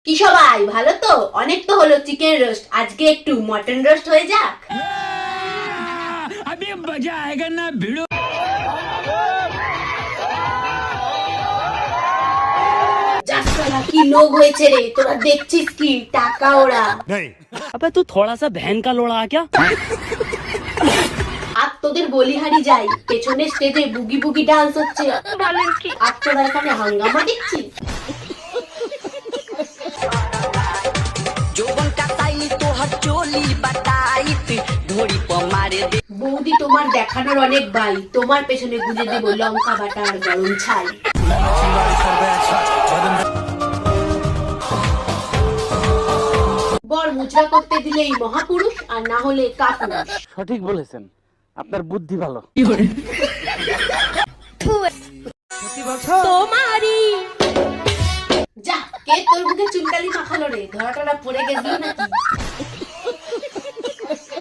কি সবাই ভালো তো? অনেক তো হলো চিকেন রোস্ট, আজকে একটু মটন রোস্ট হয়ে যাক। अभी मजा आएगा ना भिड़ो। যাত্রা কি লোক হয়েছে রে, তোরা দেখছিস কি টাকা ওরা। अबे तू थोड़ा सा बहन का लोड़ा क्या? আর তোদের বলিহারি যাই, পেছনে স্টেজে বুগি বুগি ডান্স হচ্ছে, আর তোরা এখানে হাঙ্গামা দিচ্ছিস। বৌদি তোমার দেখানোর অনেক বাই, তোমার পেছনে গুঁজে দেব লঙ্কা বাটা আর গরম ছাই। বর মুজরা করতে দিলেই মহাপুরুষ, আর না হলে কাপুরুষ। সঠিক বলেছেন, আপনার বুদ্ধি ভালো। তোমারি যা কে তোর মুখে চুনকালি মাখালো রে, ধরাটা পড়ে গেছিল নাকি?